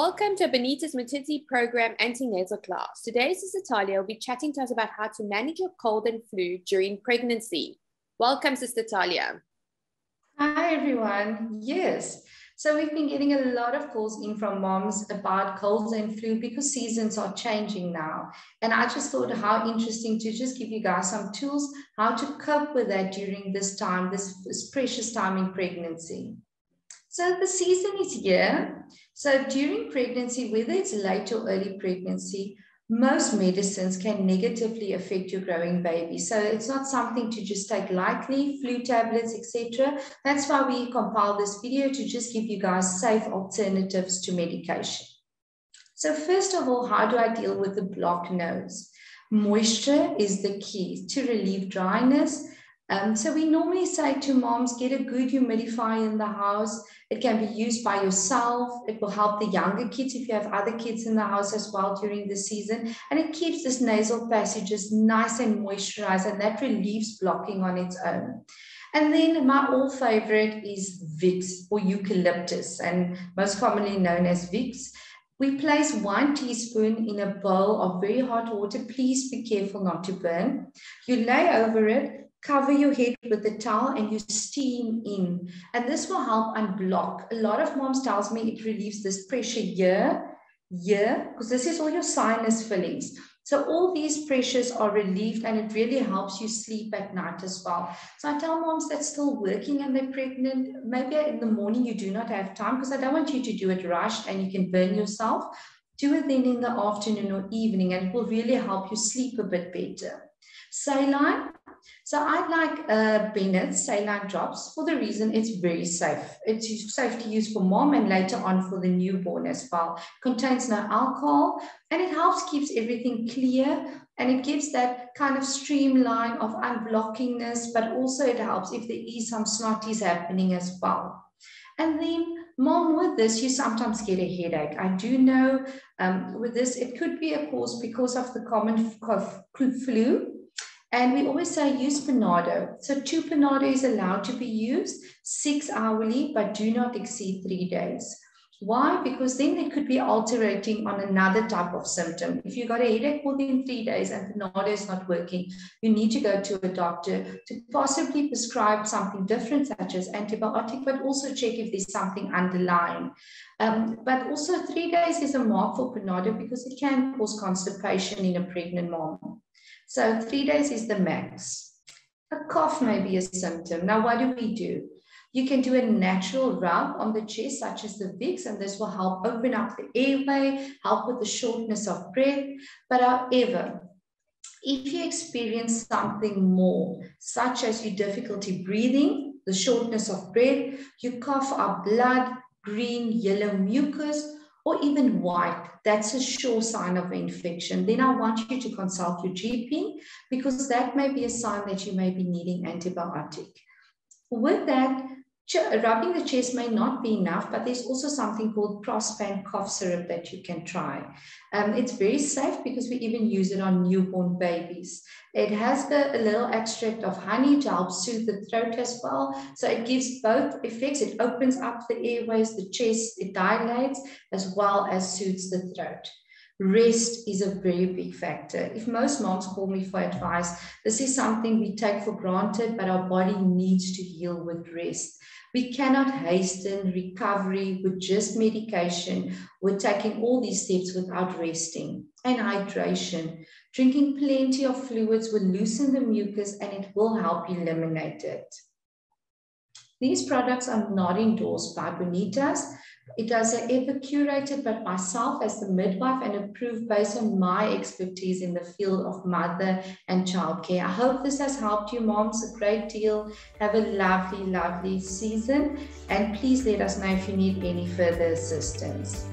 Welcome to Benita's Maternity Program antenatal class. Today, Sister Talia will be chatting to us about how to manage your cold and flu during pregnancy. Welcome, Sister Talia. Hi, everyone. Yes. So we've been getting a lot of calls in from moms about colds and flu because seasons are changing now. And I just thought how interesting to just give you guys some tools how to cope with that during this time, this precious time in pregnancy. So the season is here. So during pregnancy, whether it's late or early pregnancy, most medicines can negatively affect your growing baby. So it's not something to just take lightly, flu tablets, etc. That's why we compiled this video to just give you guys safe alternatives to medication. So first of all, how do I deal with the blocked nose? Moisture is the key to relieve dryness. So we normally say to moms, get a good humidifier in the house. It can be used by yourself. It will help the younger kids if you have other kids in the house as well during the season. And it keeps this nasal passages nice and moisturized, and that relieves blocking on its own. And then my all favorite is Vicks or eucalyptus, and most commonly known as Vicks. We place 1 teaspoon in a bowl of very hot water. Please be careful not to burn. You lay over it, cover your head with a towel, and you steam in. And this will help unblock. A lot of moms tells me it relieves this pressure here, because this is all your sinus fillings. So all these pressures are relieved, and it really helps you sleep at night as well. So I tell moms that's still working and they're pregnant, maybe in the morning you do not have time, because I don't want you to do it rushed and you can burn yourself. Do it then in the afternoon or evening, and it will really help you sleep a bit better. Saline. So I like Bennett's saline drops for the reason it's very safe. It's safe to use for mom and later on for the newborn as well. Contains no alcohol, and it helps keeps everything clear, and it gives that kind of streamline of unblockingness, but also it helps if there is some snotties happening as well. And then mom, with this, you sometimes get a headache. I do know with this, it could be a cause because of the common flu. And we always say use Panado. So 2 Panado is allowed to be used 6 hourly, but do not exceed 3 days. Why? Because then it could be altering on another type of symptom. If you got a headache within 3 days and Panado is not working, you need to go to a doctor to possibly prescribe something different, such as antibiotic, but also check if there's something underlying. But also 3 days is a mark for Panado because it can cause constipation in a pregnant mom. So 3 days is the max. A cough may be a symptom. Now, what do? You can do a natural rub on the chest, such as the Vicks, and this will help open up the airway, help with the shortness of breath. But however, if you experience something more, such as your difficulty breathing, the shortness of breath, you cough up blood, green, yellow mucus, or even white, that's a sure sign of infection. Then I want you to consult your GP, because that may be a sign that you may be needing antibiotic. With that, rubbing the chest may not be enough, but there's also something called Prospan cough syrup that you can try. It's very safe because we even use it on newborn babies. It has a little extract of honey to help soothe the throat as well. So it gives both effects. It opens up the airways, the chest, it dilates, as well as soothes the throat. Rest is a very big factor. If most moms call me for advice, this is something we take for granted, but our body needs to heal with rest. We cannot hasten recovery with just medication. We're taking all these steps without resting. And hydration. Drinking plenty of fluids will loosen the mucus, and it will help eliminate it. These products are not endorsed by Bonitas. It is ever curated by myself as the midwife and approved based on my expertise in the field of mother and childcare. I hope this has helped you moms a great deal. Have a lovely, lovely season, and please let us know if you need any further assistance.